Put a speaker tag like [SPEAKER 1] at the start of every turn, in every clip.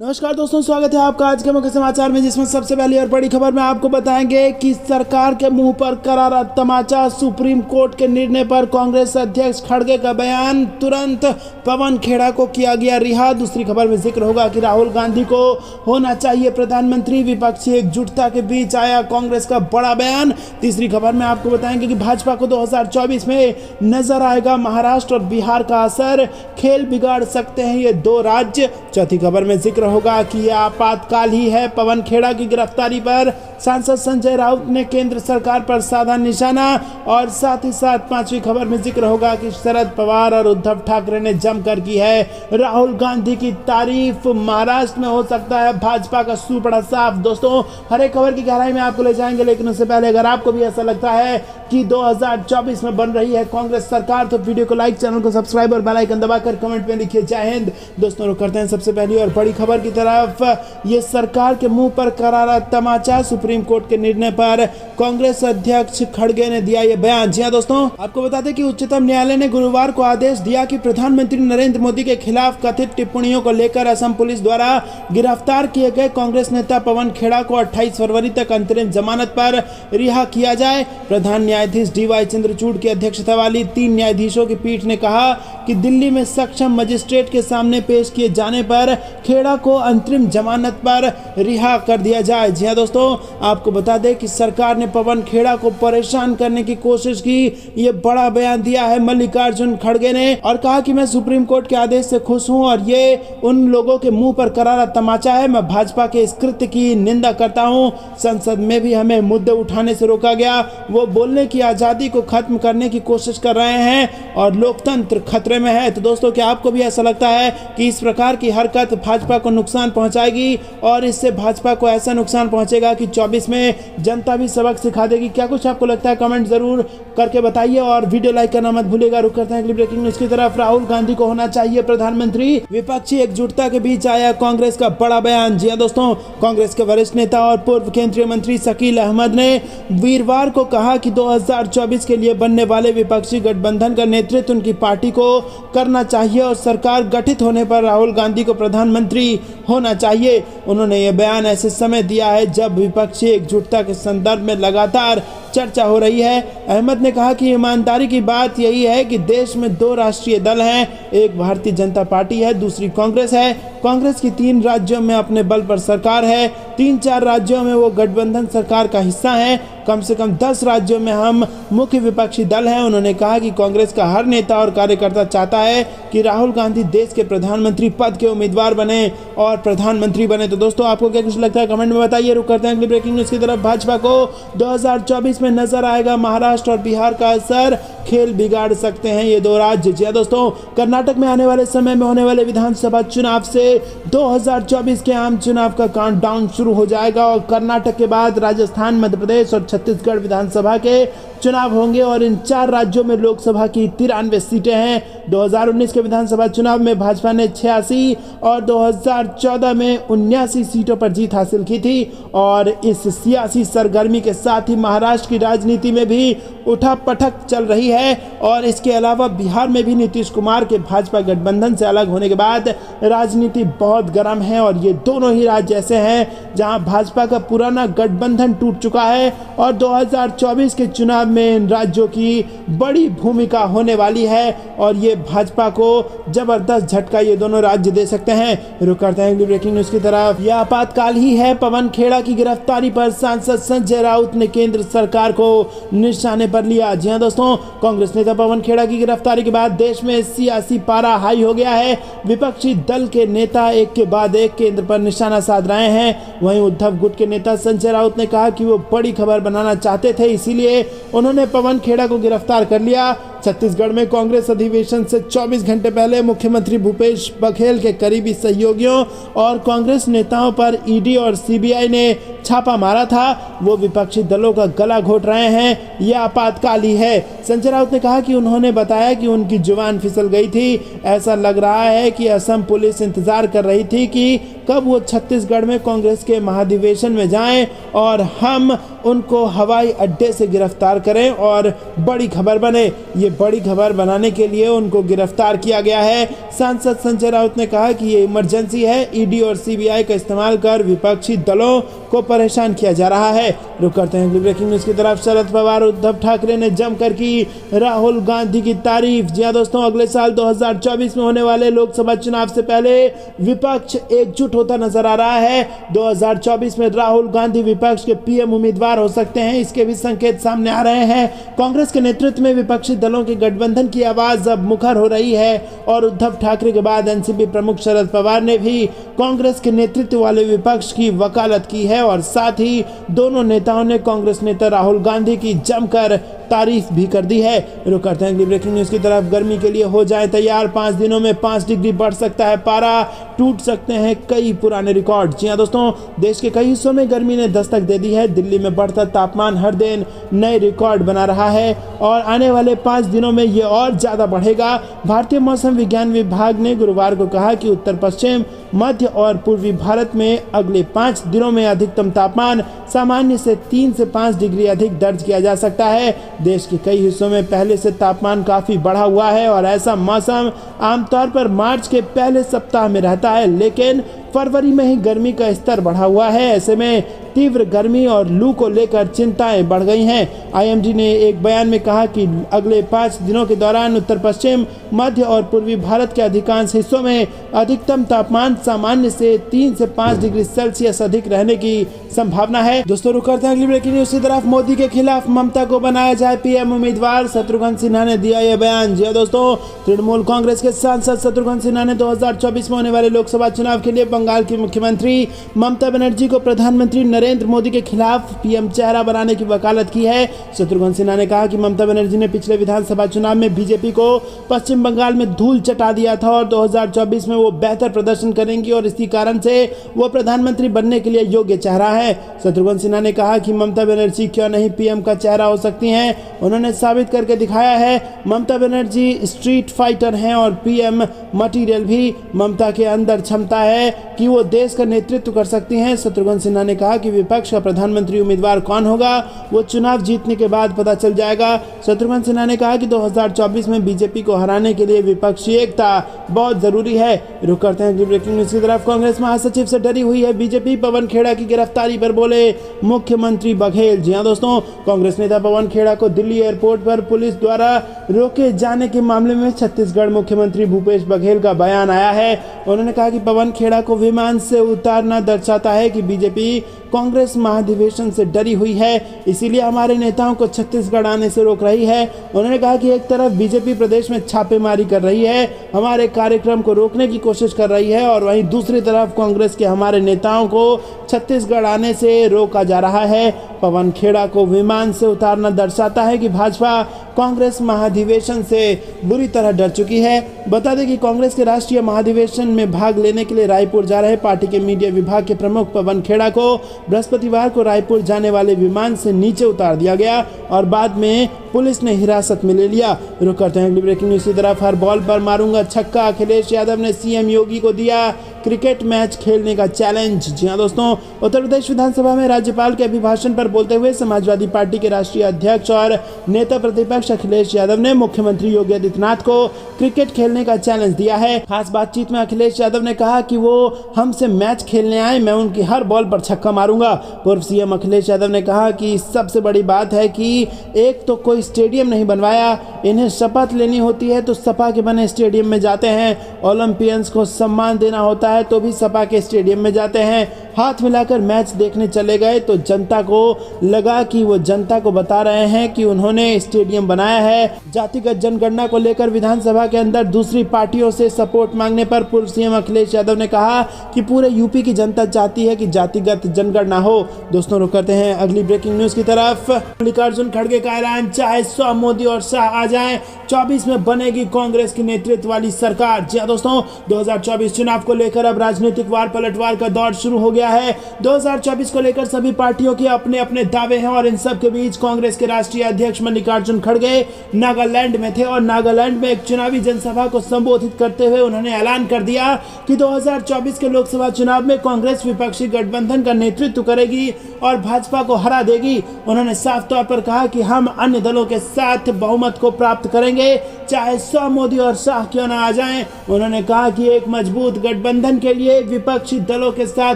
[SPEAKER 1] नमस्कार दोस्तों, स्वागत है आपका आज के मुख्य समाचार में, जिसमें सबसे पहली और बड़ी खबर में आपको बताएंगे कि सरकार के मुंह पर करारा तमाचा। सुप्रीम कोर्ट के निर्णय पर कांग्रेस अध्यक्ष खड़गे का बयान, तुरंत पवन खेड़ा को किया गया रिहा। दूसरी खबर में जिक्र होगा कि राहुल गांधी को होना चाहिए प्रधानमंत्री, विपक्षी एकजुटता के बीच आया कांग्रेस का बड़ा बयान। तीसरी खबर में आपको बताएंगे कि भाजपा को 2024 में नजर आएगा महाराष्ट्र और बिहार का असर, खेल बिगाड़ सकते हैं ये दो राज्य। चौथी खबर में जिक्र होगा कि यह आपातकाल ही है। पवन खेड़ा की गिरफ्तारी पर सांसद संजय राउत ने केंद्र सरकार पर साधा निशाना। और साथ ही साथ पांचवी खबर में जिक्र होगा कि शरद पवार और उद्धव ठाकरे ने जमकर की है राहुल गांधी की तारीफ। महाराष्ट्र में हो सकता है भाजपा का सूपड़ा साफ। दोस्तों, हर एक खबर की गहराई में आपको ले जाएंगे, लेकिन उससे पहले अगर आपको भी ऐसा लगता है कि 2024 में बन रही है कांग्रेस सरकार, तो वीडियो को लाइक, चैनल को सब्सक्राइब और बेल आइकन दबाकर कमेंट में लिखिए जय हिंद। दोस्तों, रुक करते हैं सबसे पहली और बड़ी खबर की तरफ। ये सरकार के मुंह पर करारा तमाचा। सुप्रीम कोर्ट के निर्णय पर कांग्रेस अध्यक्ष खड़गे ने दिया ये बयान। जी हां दोस्तों, आपको बता दें कि उच्चतम न्यायालय ने गुरुवार को आदेश दिया कि प्रधानमंत्री नरेंद्र मोदी के खिलाफ कथित टिप्पणियों को लेकर असम पुलिस द्वारा गिरफ्तार किए गए कांग्रेस नेता पवन खेड़ा को 28 फरवरी तक अंतरिम जमानत पर रिहा किया जाए। प्रधान न्यायाधीश DY चंद्रचूड़ की अध्यक्षता वाली 3 न्यायाधीशों की पीठ ने कहा कि दिल्ली में सक्षम मजिस्ट्रेट के सामने पेश किए जाने पर खेड़ा को अंतरिम जमानत पर रिहा कर दिया जाए। जी हां दोस्तों, आपको बता दें कि सरकार ने पवन खेड़ा को परेशान करने की कोशिश की। ये बड़ा बयान दिया है मल्लिकार्जुन खड़गे ने और कहा कि मैं सुप्रीम कोर्ट के आदेश से खुश हूं और ये उन लोगों के मुंह पर करारा तमाचा है। मैं भाजपा के इस कृत्य की निंदा करता हूं। संसद में भी हमें मुद्दे उठाने से रोका गया। वो बोलने की आजादी को खत्म करने की कोशिश कर रहे हैं और लोकतंत्र खतरे में है। तो दोस्तों, क्या आपको भी ऐसा लगता है कि इस प्रकार की हरकत भाजपा को नुकसान पहुंचाएगी और इससे भाजपा को ऐसा नुकसान पहुंचेगा कि 24 में जनता भी सबक सिखा देगी? क्या कुछ आपको लगता है, कमेंट जरूर करके बताइए और वीडियो लाइक करना मत भूलिएगा। रुक करते हैं अगली ब्रेकिंग न्यूज की तरफ। राहुल गांधी को होना चाहिए प्रधानमंत्री, विपक्षी एकजुटता के बीच आया कांग्रेस का बड़ा बयान। जी हां दोस्तों, कांग्रेस के वरिष्ठ नेता और पूर्व केंद्रीय मंत्री शकील अहमद ने वीरवार को कहा कि 2024 के लिए बनने वाले विपक्षी गठबंधन का नेतृत्व उनकी पार्टी को करना चाहिए और सरकार गठित होने पर राहुल गांधी को प्रधानमंत्री होना चाहिए। उन्होंने यह बयान ऐसे समय दिया है जब विपक्षी एकजुटता के संदर्भ में लगातार चर्चा हो रही है। अहमद ने कहा कि ईमानदारी की बात यही है कि देश में 2 राष्ट्रीय दल हैं, एक भारतीय जनता पार्टी है, दूसरी कांग्रेस है। कांग्रेस की 3 राज्यों में अपने बल पर सरकार है, 3-4 राज्यों में वो गठबंधन सरकार का हिस्सा है, कम से कम 10 राज्यों में हम मुख्य विपक्षी दल हैं। उन्होंने कहा कि कांग्रेस का हर नेता और कार्यकर्ता चाहता है कि राहुल गांधी देश के प्रधानमंत्री पद के उम्मीदवार बने और प्रधानमंत्री बने। तो दोस्तों, आपको क्या कुछ लगता है, कमेंट में बताइए। रुक करते हैं अगली ब्रेकिंग न्यूज की तरफ। भाजपा को 2024 में नजर आएगा महाराष्ट्र और बिहार का असर, खेल बिगाड़ सकते हैं ये दो राज्य। जी दोस्तों, कर्नाटक में आने वाले समय में होने वाले विधानसभा चुनाव से 2024 के आम चुनाव का काउंटडाउन शुरू हो जाएगा और कर्नाटक के बाद राजस्थान, मध्य प्रदेश और छत्तीसगढ़ विधानसभा के चुनाव होंगे और इन 4 राज्यों में लोकसभा की 93 सीटें हैं। 2019 के विधानसभा चुनाव में भाजपा ने 86 और 2014 में 79 सीटों पर जीत हासिल की थी। और इस सियासी सरगर्मी के साथ ही महाराष्ट्र की राजनीति में भी उठापटक चल रही है और इसके अलावा बिहार में भी नीतीश कुमार के भाजपा गठबंधन से अलग होने के बाद राजनीति बहुत गर्म है और ये दोनों ही राज्य ऐसे हैं जहां भाजपा का पुराना गठबंधन टूट चुका है और 2024 के चुनाव में इन राज्यों की बड़ी भूमिका होने वाली है और ये भाजपा को जबरदस्त झटका ये दोनों राज्य दे सकते हैं। रुक करते हैं ब्रेकिंग न्यूज की तरफ। यह आपातकाल ही है। पवन खेड़ा की गिरफ्तारी पर सांसद संजय राउत ने केंद्र सरकार को निशाने पर लिया। जी हां दोस्तों, कांग्रेस नेता पवन खेड़ा की गिरफ्तारी के बाद देश में सियासी पारा हाई हो गया है। विपक्षी दल के नेता एक के बाद एक केंद्र पर निशाना साध रहे हैं। वहीं उद्धव गुट के नेता संजय राउत ने कहा कि वो बड़ी खबर बनाना चाहते थे, इसीलिए उन्होंने पवन खेड़ा को गिरफ्तार कर लिया। छत्तीसगढ़ में कांग्रेस अधिवेशन से 24 घंटे पहले मुख्यमंत्री भूपेश बघेल के करीबी सहयोगियों और कांग्रेस नेताओं पर ईडी और सीबीआई ने छापा मारा था। वो विपक्षी दलों का गला घोट रहे हैं। यह आपातकाल ही है। संजय राउत ने कहा कि उन्होंने बताया कि उनकी जुबान फिसल गई थी। ऐसा लग रहा है कि असम पुलिस इंतजार कर रही थी कि कब वो छत्तीसगढ़ में कांग्रेस के महाधिवेशन में जाएं और हम उनको हवाई अड्डे से गिरफ्तार करें और बड़ी खबर बने। ये बड़ी खबर बनाने के लिए उनको गिरफ्तार किया गया है। सांसद संजय राउत ने कहा कि ये इमरजेंसी है, ईडी और सीबीआई का इस्तेमाल कर विपक्षी दलों को परेशान किया जा रहा है। रुक करते हैं अगली ब्रेकिंग न्यूज की तरफ। शरद पवार उद्धव ठाकरे ने जमकर की राहुल गांधी की तारीफ। जी हां दोस्तों, अगले साल 2024 में होने वाले लोकसभा चुनाव से पहले विपक्ष एकजुट होता नजर आ रहा है। 2024 में राहुल गांधी विपक्ष के पीएम उम्मीदवार हो सकते हैं, इसके भी संकेत सामने आ रहे हैं। कांग्रेस के नेतृत्व में विपक्षी दलों के गठबंधन की आवाज अब मुखर हो रही है और उद्धव ठाकरे के बाद एनसीपी प्रमुख शरद पवार ने भी कांग्रेस के नेतृत्व वाले विपक्ष की वकालत की है और साथ ही दोनों नेताओं ने कांग्रेस नेता राहुल गांधी की जमकर तारीफ भी कर दी है। रुक करते हैं अगली ब्रेकिंग न्यूज की तरफ। गर्मी के लिए हो जाए तैयार, 5 दिनों में 5 डिग्री बढ़ सकता है पारा, टूट सकते हैं कई पुराने रिकॉर्ड। जी हां दोस्तों, देश के कई हिस्सों में गर्मी ने दस्तक दे दी है। दिल्ली में बढ़ता तापमान हर दिन नए रिकॉर्ड बना रहा है और आने वाले 5 दिनों में ये और ज्यादा बढ़ेगा। भारतीय मौसम विज्ञान विभाग ने गुरुवार को कहा कि उत्तर पश्चिम, मध्य और पूर्वी भारत में अगले 5 दिनों में अधिकतम तापमान सामान्य से 3 से 5 डिग्री अधिक दर्ज किया जा सकता है। देश के कई हिस्सों में पहले से तापमान काफी बढ़ा हुआ है और ऐसा मौसम आमतौर पर मार्च के पहले सप्ताह में रहता है, लेकिन फरवरी में ही गर्मी का स्तर बढ़ा हुआ है। ऐसे में तीव्र गर्मी और लू को लेकर चिंताएं बढ़ गई हैं। आईएमडी ने एक बयान में कहा कि अगले 5 दिनों के दौरान उत्तर पश्चिम, मध्य और पूर्वी भारत के अधिकांश हिस्सों में अधिकतम तापमान सामान्य से 3 से 5 डिग्री सेल्सियस अधिक रहने की संभावना है। दोस्तों रुक करते हैं अगली ब्रेकिंग न्यूज की तरफ। मोदी के खिलाफ ममता को बनाया जाए पीएम उम्मीदवार, शत्रुघ्न सिन्हा ने दिया यह बयान। जी दोस्तों, तृणमूल कांग्रेस के सांसद शत्रुघ्न सिन्हा ने 2024 में होने वाले लोकसभा चुनाव के लिए बंगाल की मुख्यमंत्री ममता बनर्जी को प्रधानमंत्री नरेंद्र मोदी के खिलाफ पीएम चेहरा बनाने की वकालत की है। शत्रुघ्न सिन्हा ने कहा कि ममता बनर्जी ने पिछले विधानसभा चुनाव में बीजेपी को पश्चिम बंगाल में धूल चटा दिया था और 2024 में वो बेहतर प्रदर्शन करेंगी और इसी कारण से वो प्रधानमंत्री बनने के लिए योग्य चेहरा है। शत्रुघ्न सिन्हा ने कहा कि ममता बनर्जी क्यों नहीं पीएम का चेहरा हो सकती हैं, उन्होंने साबित करके दिखाया है। ममता बनर्जी स्ट्रीट फाइटर हैं और पीएम मटीरियल भी। ममता के अंदर क्षमता है कि वो देश का नेतृत्व कर सकती हैं। शत्रुघ्न सिन्हा ने कहा कि विपक्ष का प्रधानमंत्री उम्मीदवार कौन होगा वो चुनाव जीतने के बाद पता चल जाएगा। शत्रुघ्न सिन्हा ने कहा कि 2024 में बीजेपी को हराने के लिए विपक्षी एकता बहुत जरूरी है। रुक करते हैं ब्रेकिंग न्यूज की तरफ। कांग्रेस महासचिव से डरी हुई है बीजेपी, पवन खेड़ा की गिरफ्तारी पर बोले मुख्यमंत्री बघेल। जी हां दोस्तों, कांग्रेस नेता पवन खेड़ा को दिल्ली एयरपोर्ट पर पुलिस द्वारा रोके जाने के मामले में छत्तीसगढ़ मुख्यमंत्री भूपेश बघेल का बयान आया है। उन्होंने कहा कि पवन खेड़ा को विमान से उतारना दर्शाता है कि बीजेपी कांग्रेस महाधिवेशन से डरी हुई है, इसीलिए हमारे नेताओं को छत्तीसगढ़ आने से रोक रही है। उन्होंने कहा कि एक तरफ बीजेपी प्रदेश में छापेमारी कर रही है, हमारे कार्यक्रम को रोकने की कोशिश कर रही है और वहीं दूसरी तरफ कांग्रेस के हमारे नेताओं को छत्तीसगढ़ आने से रोका जा रहा है। पवन खेड़ा को विमान से उतारना दर्शाता है कि भाजपा कांग्रेस महाधिवेशन से बुरी तरह डर चुकी है। बता दें कि कांग्रेस के राष्ट्रीय महाधिवेशन में भाग लेने के लिए रायपुर जा रहे पार्टी के मीडिया विभाग के प्रमुख पवन खेड़ा को बृहस्पतिवार को रायपुर जाने वाले विमान से नीचे उतार दिया गया और बाद में पुलिस ने हिरासत में ले लिया। रुक करते हैं अगली ब्रेकिंग न्यूज की तरफ। हर बॉल पर मारूंगा छक्का, अखिलेश यादव ने सीएम योगी को दिया क्रिकेट मैच खेलने का चैलेंज। जी हां दोस्तों, उत्तर प्रदेश विधानसभा में राज्यपाल के अभिभाषण पर बोलते हुए समाजवादी पार्टी के राष्ट्रीय अध्यक्ष और नेता प्रतिपक्ष अखिलेश यादव ने मुख्यमंत्री योगी आदित्यनाथ को क्रिकेट खेलने का चैलेंज दिया है। खास बातचीत में अखिलेश यादव ने कहा कि वो हमसे मैच खेलने आए, मैं उनकी हर बॉल पर छक्का मारूंगा। पूर्व सीएम अखिलेश यादव ने कहा कि सबसे बड़ी बात है कि एक तो कोई स्टेडियम नहीं बनवाया, इन्हें शपथ लेनी होती है तो सपा के बने स्टेडियम में जाते हैं, ओलंपियंस को सम्मान देना होता है तो भी सपा के स्टेडियम में जाते हैं, हाथ मिलाकर मैच देखने चले गए तो जनता को लगा कि वो जनता को बता रहे हैं कि उन्होंने स्टेडियम बनाया है। जातिगत जनगणना को लेकर विधानसभा के अंदर दूसरी पार्टियों से सपोर्ट मांगने पर पूर्व सीएम अखिलेश यादव ने कहा कि पूरे यूपी की जनता चाहती है कि जातिगत जनगणना हो। दोस्तों रुक करते हैं अगली ब्रेकिंग न्यूज की तरफ। मल्लिकार्जुन खड़गे का ऐलान, चाहे 100 मोदी और शाह आ जाएं, 24 में बनेगी कांग्रेस की नेतृत्व वाली सरकार। जी हां दोस्तों, 2024 चुनाव को लेकर अब राजनीतिक वार पलटवार का दौर शुरू हो गया गया है। 2024 को लेकर सभी पार्टियों के अपने अपने दावे हैं और इन सब के बीच कांग्रेस के राष्ट्रीय अध्यक्ष मल्लिकार्जुन खड़गे नागालैंड में थे और नागालैंड में एक चुनावी जनसभा को संबोधित करते हुए उन्होंने ऐलान कर दिया कि 2024 के लोकसभा चुनाव में कांग्रेस विपक्षी गठबंधन का नेतृत्व करेगी और भाजपा को हरा देगी। उन्होंने साफ तौर पर कहा कि हम अन्य दलों के साथ बहुमत को प्राप्त करेंगे, चाहे 100 मोदी और शाह क्यों ना आ जाएं। उन्होंने कहा कि एक मजबूत गठबंधन के लिए विपक्षी दलों के साथ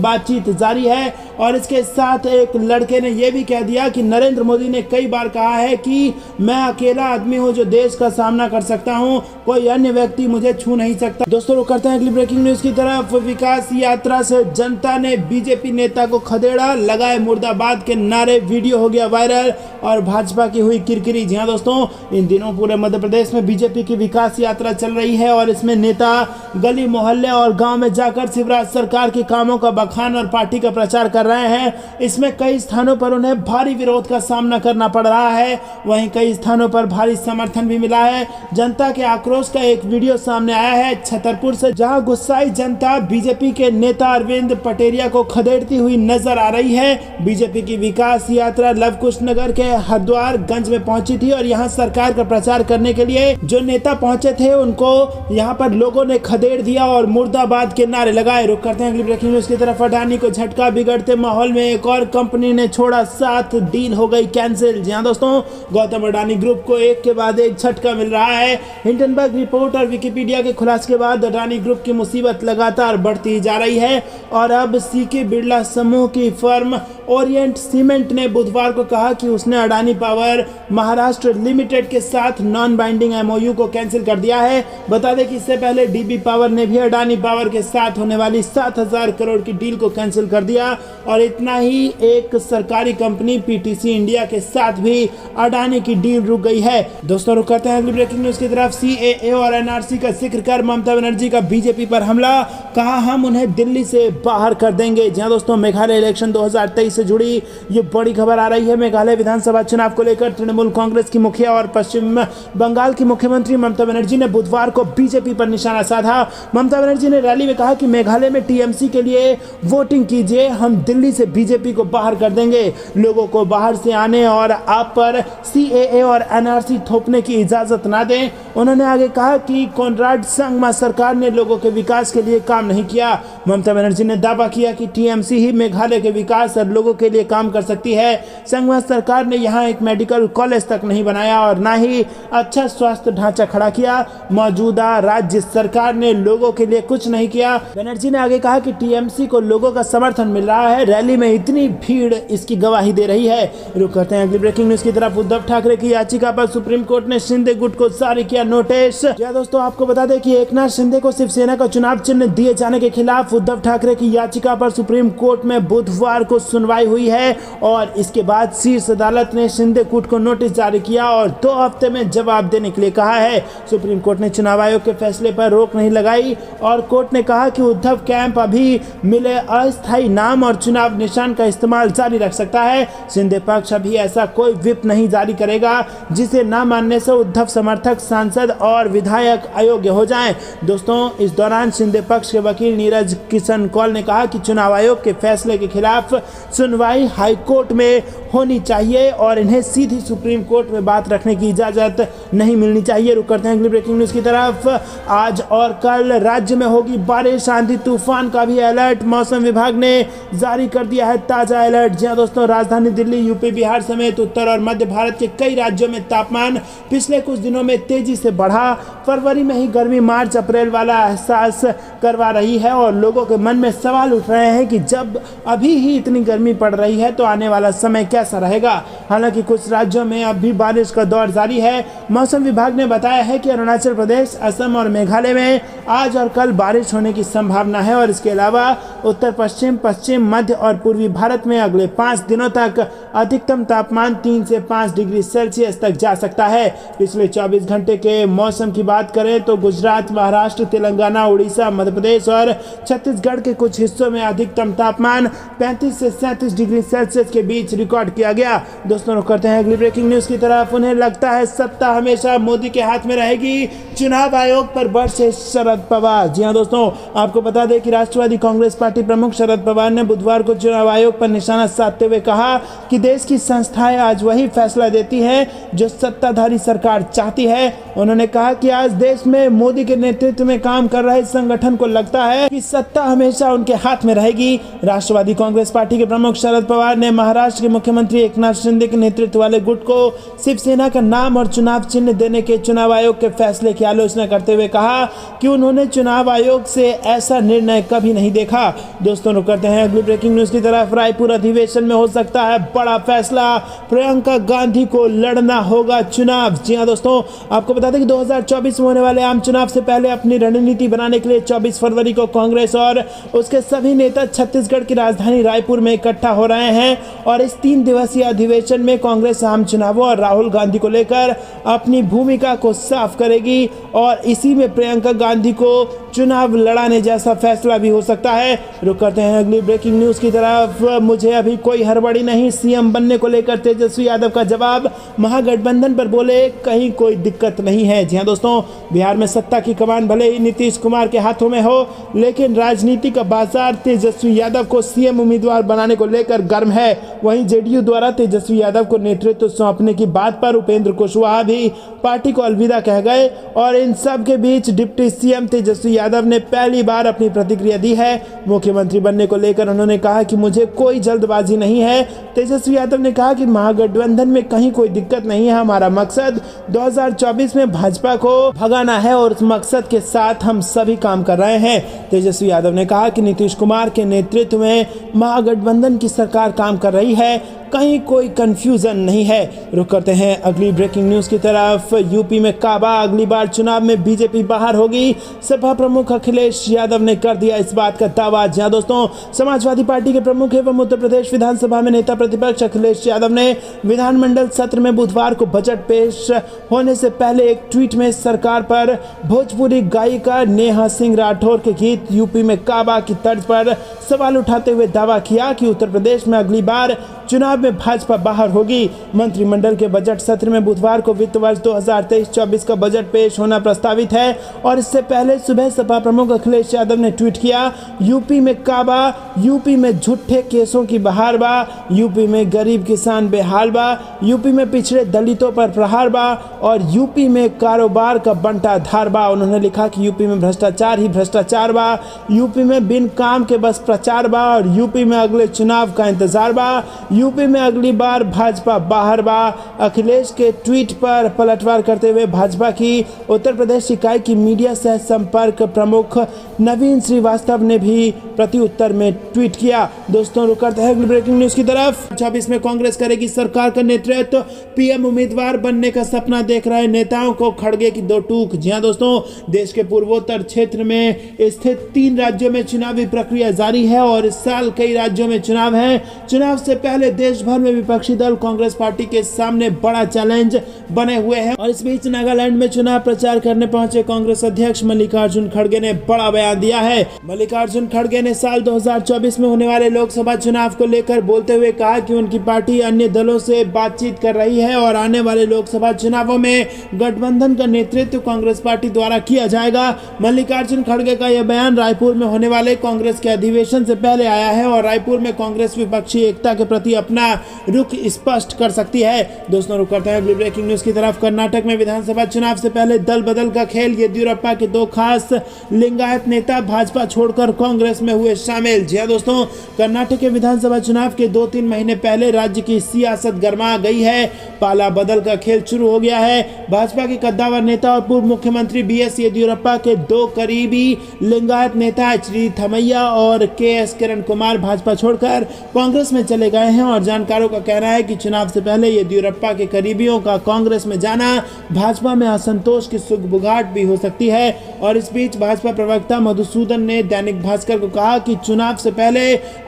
[SPEAKER 1] बातचीत जारी है और इसके साथ एक लड़के ने यह भी कह दिया कि नरेंद्र मोदी ने कई बार कहा है कि मैं अकेला आदमी हूं जो देश का सामना कर सकता हूं, कोई अन्य व्यक्ति मुझे छू नहीं सकता। दोस्तों रुक करते हैं अगली ब्रेकिंग न्यूज की तरफ। विकास यात्रा से जनता ने बीजेपी नेता को खदेड़ा, लगाए मुर्दाबाद के नारे, वीडियो हो गया वायरल और भाजपा की हुई किरकिरी। जी हाँ दोस्तों, इन दिनों पूरे मध्य प्रदेश में बीजेपी की विकास यात्रा चल रही है और इसमें नेता गली मोहल्ले और गांव में जाकर शिवराज सरकार के कामों का बखान और पार्टी का प्रचार कर रहे हैं। इसमें कई स्थानों पर उन्हें भारी विरोध का सामना करना पड़ रहा है, वहीं कई स्थानों पर भारी समर्थन भी मिला है। जनता के आक्रोश का एक वीडियो सामने आया है छतरपुर से, जहां गुस्साई जनता बीजेपी के नेता अरविंद पटेरिया को खदेड़ती हुई नजर आ रही है। बीजेपी की विकास यात्रा लवकुश नगर के हरद्वारगंज में पहुंची थी और यहां सरकार का प्रचार करने के लिए जो नेता पहुंचे थे उनको यहां पर लोगों ने खदेड़ दिया और मुर्दाबाद के नारे लगाए। रुक करते हैं अगली ब्रेकिंग न्यूज की तरफ। अडानी को झटका, बिगड़ते माहौल में एक और कंपनी ने छोड़ा साथ, डील हो गई कैंसिल। जी हां दोस्तों, गौतम अडानी ग्रुप को एक के बाद एक झटका मिल रहा है। हिंडनबर्ग रिपोर्ट और विकिपीडिया के खुलासे के बाद अडानी ग्रुप की मुसीबत लगातार बढ़ती जा रही है और अब सीके बिरला समूह की फर्म ओरिएंट सीमेंट ने बुधवार को कहा कि उसने अडानी पावर महाराष्ट्र लिमिटेड के साथ नॉन बाइंडिंग एमओयू को कैंसिल कर दिया है। बता दें कि इससे पहले डीबी पावर ने भी अडानी पावर के साथ होने वाली 7,000 करोड़ की डील को कैंसिल कर दिया और इतना ही एक सरकारी कंपनी पीटीसी इंडिया के साथ भी अडानी की डील रुक गई है। दोस्तों रुक करते हैं अगली ब्रेकिंग न्यूज की तरफ। सीएए और एनआरसी का जिक्र कर ममता बनर्जी का बीजेपी पर हमला, कहा हम उन्हें दिल्ली से बाहर कर देंगे। जी हां दोस्तों, मेघालय इलेक्शन 2023 से जुड़ी ये बड़ी खबर आ रही है। मेघालय विधानसभा चुनाव को लेकर तृणमूल कांग्रेस की मुखिया और पश्चिम बंगाल की मुख्यमंत्री ममता बनर्जी ने बुधवार को बीजेपी पर निशाना साधा। ममता बनर्जी ने रैली में कहा कि मेघालय में टीएमसी के लिए वोटिंग कीजिए, हम दिल्ली से बीजेपी को बाहर कर देंगे। लोगों को बाहर से आने और आप पर सीएए और एनआरसी थोपने की इजाजत ना दें। उन्होंने आगे कहा कि कॉनराड संगमा सरकार ने लोगों के विकास के लिए काम नहीं किया। ममता बनर्जी ने दावा किया कि टीएमसी ही मेघालय के विकास और लोगों के लिए काम कर सकती है। संगमा सरकार ने यहाँ एक मेडिकल कॉलेज तक नहीं बनाया और ना ही अच्छा स्वास्थ्य ढांचा खड़ा किया। मौजूदा राज्य सरकार ने लोगों के लिए कुछ नहीं किया। बनर्जी ने आगे कहा कि टीएमसी को लोगों का समर्थन मिल रहा है, रैली में इतनी भीड़ इसकी गवाही दे रही है। रुक करते हैं अगली ब्रेकिंग न्यूज की तरफ। उद्धव ठाकरे की याचिका पर सुप्रीम कोर्ट ने शिंदे गुट को जारी किया नोटिस। दोस्तों आपको बता दें कि एकनाथ शिंदे को शिवसेना का चुनाव चिन्ह दिए जाने के खिलाफ उद्धव ठाकरे की याचिका पर सुप्रीम कोर्ट में बुधवार को सुनवाई हुई है और इसके बाद शीर्ष अदालत ने शिंदे गुट को नोटिस जारी किया और 2 हफ्ते में जवाब देने के लिए कहा है। सुप्रीम कोर्ट ने चुनाव आयोग के फैसले पर रोक नहीं लगाई और कोर्ट ने कहा कि उद्धव कैंप अभी मिले अस्थायी नाम और चुनाव निशान का इस्तेमाल जारी रख सकता है। शिंदे पक्ष अभी ऐसा कोई व्हिप नहीं जारी करेगा जिसे न मानने से उद्धव समर्थक, सांसद और विधायक अयोग्य हो जाएं। दोस्तों इस दौरान शिंदे पक्ष के वकील नीरज किशन कौल ने कहा कि चुनाव आयोग के फैसले के खिलाफ सुनवाई हाईकोर्ट में होनी चाहिए और इन्हें सीधी सुप्रीम कोर्ट में बात रखने की इजाजत नहीं मिलनी चाहिए। रुक करते हैं अगली ब्रेकिंग न्यूज की तरफ। आज और कल राज्य में होगी बारिश, आंधी तूफान का भी अलर्ट मौसम विभाग ने जारी कर दिया है ताजा अलर्ट। जी हां दोस्तों, राजधानी दिल्ली, यूपी, बिहार समेत उत्तर और मध्य भारत के कई राज्यों में तापमान पिछले कुछ दिनों में तेजी से बढ़ा। फरवरी में ही गर्मी मार्च अप्रैल वाला एहसास करवा रही है और लोगों के मन में सवाल उठ रहे हैं कि जब अभी ही इतनी गर्मी पड़ रही है तो आने वाला समय कैसा रहेगा। हालांकि कुछ राज्यों में अब भी बारिश का दौर जारी है। मौसम विभाग ने बताया है कि अरुणाचल प्रदेश, असम और मेघालय में आज और कल बारिश होने की संभावना है और इसके अलावा उत्तर पश्चिम, पश्चिम, मध्य और पूर्वी भारत में अगले 5 दिनों तक अधिकतम तापमान 3 से 5 डिग्री सेल्सियस तक जा सकता है। पिछले 24 घंटे के मौसम की बात करें तो गुजरात, महाराष्ट्र, तेलंगाना, उड़ीसा, मध्य प्रदेश और छत्तीसगढ़ के कुछ हिस्सों में अधिकतम तापमान 35 से डिग्री सेल्सियस के बीच रिकॉर्ड किया गया। दोस्तों करते हैं अगली ब्रेकिंग न्यूज की तरफ। उन्हें लगता है सत्ता हमेशा मोदी के हाथ में रहेगी, चुनाव आयोग पर बरसे शरद पवार। जी हां दोस्तों, आपको बता दें कि राष्ट्रवादी कांग्रेस पार्टी प्रमुख शरद पवार ने बुधवार को चुनाव आयोग पर निशाना साधते हुए कहा कि देश की संस्थाएं आज वही फैसला देती है जो सत्ताधारी सरकार चाहती है। उन्होंने कहा कि आज देश में मोदी के नेतृत्व में काम कर रहे संगठन को लगता है कि सत्ता हमेशा उनके हाथ में रहेगी। राष्ट्रवादी कांग्रेस पार्टी के प्रमुख शरद पवार ने महाराष्ट्र के मुख्यमंत्री एकनाथ शिंदे के नेतृत्व वाले गुट को शिवसेना का नाम और चुनाव चिन्ह देने के चुनाव आयोग के फैसले की आलोचना करते हुए कहा कि उन्होंने चुनाव आयोग से ऐसा निर्णय कभी नहीं देखा। दोस्तों रुक करते हैं अगली ब्रेकिंग न्यूज की तरफ। रायपुर अधिवेशन में हो सकता है बड़ा फैसला, प्रियंका गांधी को लड़ना होगा चुनाव। जी हां दोस्तों, आपको बता दें कि 2024 में होने वाले आम चुनाव से पहले अपनी रणनीति बनाने के लिए 24 फरवरी को कांग्रेस और उसके सभी नेता छत्तीसगढ़ की राजधानी रायपुर में इकट्ठा हो रहे हैं और इस 3 दिवसीय अधिवेशन में कांग्रेस आम चुनावों और राहुल गांधी को लेकर अपनी भूमिका को साफ करेगी और इसी में प्रियंका गांधी को चुनाव लड़ाने जैसा फैसला भी हो सकता है। रुक करते हैं अगली ब्रेकिंग न्यूज की तरफ। मुझे अभी कोई हड़बड़ी नहीं, सीएम बनने को लेकर तेजस्वी यादव का जवाब। महागठबंधन पर बोले कहीं कोई दिक्कत नहीं है। जी हां दोस्तों, बिहार में सत्ता की कमान भले ही नीतीश कुमार के हाथों में हो, लेकिन राजनीति का बाजार तेजस्वी यादव को सीएम उम्मीदवार बनाने को लेकर गर्म है। वहीं जेडीयू द्वारा तेजस्वी यादव को नेतृत्व सौंपने की बात पर उपेंद्र कुशवाहा भी पार्टी को अलविदा कह गए और इन सब के बीच डिप्टी सीएम तेजस्वी यादव ने पहली बार अपनी प्रतिक्रिया दी है। मुख्यमंत्री बनने को लेकर उन्होंने कहा कि मुझे कोई जल्दबाजी नहीं है। तेजस्वी यादव ने कहा कि महागठबंधन में कहीं कोई दिक्कत नहीं है, हमारा मकसद 2024 में भाजपा को भगाना है और उस मकसद के साथ हम सभी काम कर रहे हैं। तेजस्वी यादव ने कहा कि नीतीश कुमार के नेतृत्व में महागठबंधन की सरकार काम कर रही है, कहीं कोई कंफ्यूजन नहीं है। रुक करते हैं अगली ब्रेकिंग न्यूज की तरफ। यूपी में काबा, अगली बार चुनाव में बीजेपी बाहर होगी, सपा प्रमुख अखिलेश यादव ने कर दिया इस बात का दावा। जहां दोस्तों, समाजवादी पार्टी के प्रमुख एवं उत्तर प्रदेश विधानसभा में नेता प्रतिपक्ष अखिलेश यादव ने विधानमंडल सत्र में बुधवार को बजट पेश होने से पहले एक ट्वीट में सरकार पर भोजपुरी गायिका नेहा सिंह राठौर के गीत यूपी में काबा की तर्ज पर सवाल उठाते हुए दावा किया कि उत्तर प्रदेश में अगली बार चुनाव में भाजपा बाहर होगी। मंत्रिमंडल के बजट सत्र में बुधवार को वित्त वर्ष 2023-24 का बजट पेश होना प्रस्तावित है और इससे पहले सुबह सपा प्रमुख अखिलेश यादव ने ट्वीट किया, यूपी में काबा, यूपी में झूठे केसों की बहार बा, यूपी में गरीब किसान बेहाल बा, यूपी में पिछड़े दलितों पर प्रहार बा और यूपी में कारोबार का बंटा धार बा। उन्होंने लिखा कि यूपी में भ्रष्टाचार ही भ्रष्टाचार बा, यूपी में बिन काम के बस प्रचार बा और यूपी में अगले चुनाव का इंतजार बा, यूपी में अगली बार भाजपा बाहर बा। अखिलेश के ट्वीट पर पलटवार करते हुए भाजपा की उत्तर प्रदेश इकाई की मीडिया सह संपर्क प्रमुख नवीन श्रीवास्तव ने भी प्रति उत्तर में ट्वीट किया। दोस्तों रुक करते हैं ब्रेकिंग न्यूज की तरफ। 26 में कांग्रेस करेगी सरकार का नेतृत्व, पीएम उम्मीदवार बनने का सपना देख रहे नेताओं को खड़गे की दो टूक। जी हां दोस्तों, देश के पूर्वोत्तर क्षेत्र में स्थित 3 राज्यों में चुनावी प्रक्रिया जारी है और इस साल कई राज्यों में चुनाव है। चुनाव से पहले देश भर में विपक्षी दल कांग्रेस पार्टी के सामने बड़ा चैलेंज बने हुए हैं और इस बीच नागालैंड में चुनाव प्रचार करने पहुंचे कांग्रेस अध्यक्ष मल्लिकार्जुन खड़गे ने बड़ा बयान दिया है। मल्लिकार्जुन खड़गे ने साल 2024 में होने वाले लोकसभा चुनाव को लेकर बोलते हुए कहा कि उनकी पार्टी अन्य दलों से बातचीत कर रही है और आने वाले लोकसभा चुनावों में गठबंधन का नेतृत्व कांग्रेस पार्टी द्वारा किया जाएगा। मल्लिकार्जुन खड़गे का यह बयान रायपुर में होने वाले कांग्रेस के अधिवेशन से पहले आया है और रायपुर में कांग्रेस विपक्षी एकता के प्रति अपना रुख स्पष्ट कर सकती है। दोस्तों रुक करते हैं अगली ब्रेकिंग न्यूज की तरफ। कर्नाटक में विधानसभा चुनाव से पहले दल बदल का खेल, येदियुरप्पा के 2 खास लिंगायत नेता भाजपा छोड़कर कांग्रेस में हुए शामिल। जी हां दोस्तों, कर्नाटक के विधानसभा चुनाव के 2-3 महीने पहले राज्य की सियासत गर्मा गई है, पाला बदल का खेल शुरू हो गया है। भाजपा के कद्दावर नेता और पूर्व मुख्यमंत्री बीएस येदियुरप्पा के 2 करीबी लिंगायत नेता एचडी थमैया और केएस किरण कुमार भाजपा छोड़कर कांग्रेस में चले गए हैं और जानकारों का कहना है कि चुनाव से पहले येदियुरप्पा के करीबियों का कांग्रेस में जाना भाजपा में असंतोष की सुगबुगाहट भी हो सकती है। और इस बीच भाजपा प्रवक्ता मधुसूदन ने दैनिक भास्कर को कहा कि चुनाव से पहले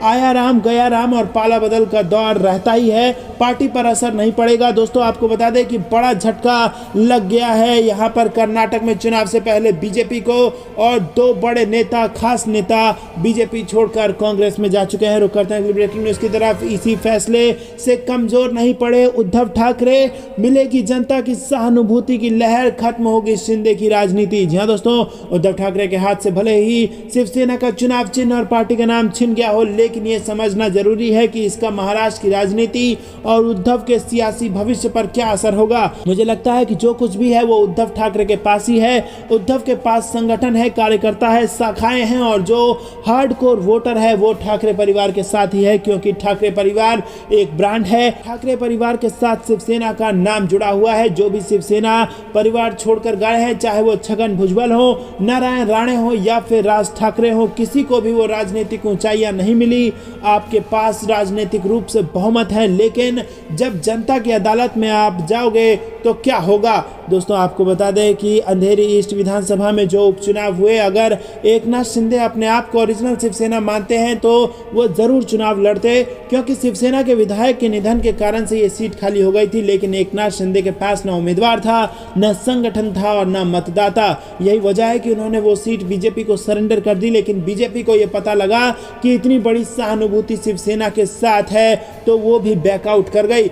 [SPEAKER 1] आया राम गया राम और पाला बदल का दौर रहता ही है, पार्टी पर असर नहीं पड़ेगा। दोस्तों आपको बता दें कि बड़ा झटका लग गया है यहाँ पर कर्नाटक में चुनाव से पहले बीजेपी को, और 2 बड़े नेता, खास नेता बीजेपी छोड़कर कांग्रेस में जा चुके हैं। रुक करते हैं ब्रेकिंग न्यूज की तरफ। इसी फैसले से कमजोर नहीं पड़े उद्धव ठाकरे, मिलेगी जनता की सहानुभूति की लहर, खत्म होगी शिंदे की राजनीति। जी हाँ दोस्तों, उद्धव ठाकरे के हाथ से भले ही शिवसेना का चुनाव चिन्ह और पार्टी का नाम छिन गया हो, लेकिन यह समझना जरूरी है कि इसका महाराष्ट्र की राजनीति और उद्धव के सियासी भविष्य पर क्या असर होगा। मुझे लगता है कि जो कुछ भी है वो उद्धव ठाकरे के पास ही है। उद्धव के पास संगठन है, कार्यकर्ता है, शाखाएं हैं, और जो हार्डकोर वोटर है वो ठाकरे परिवार के साथ ही है, क्योंकि ठाकरे परिवार एक ब्रांड है। ठाकरे परिवार के साथ शिवसेना का नाम जुड़ा हुआ है। जो भी शिवसेना परिवार छोड़कर गए हैं, चाहे वो छगन भुजबल हो, नारायण राणे हो या फिर राज ठाकरे हो, किसी को भी वो राजनीतिक ऊंचाइयां नहीं मिली। आपके पास राजनीतिक रूप से बहुमत है, लेकिन जब जनता की अदालत में आप जाओगे तो क्या होगा। दोस्तों आपको बता दें कि अंधेरी ईस्ट विधानसभा में जो उपचुनाव हुए, अगर एकनाथ शिंदे अपने आप को ओरिजिनल शिवसेना मानते हैं तो वो जरूर चुनाव लड़ते, क्योंकि शिवसेना के विधायक के निधन के कारण से ये सीट खाली हो गई थी। लेकिन एकनाथ शिंदे के पास न उम्मीदवार था, न संगठन था और न मतदाता। यही वजह है कि उन्होंने वो सीट बीजेपी को सरेंडर कर दी। लेकिन बीजेपी को ये पता लगा कि इतनी बड़ी सहानुभूति शिवसेना के साथ है, तो वो भी बैकआउट कर गई।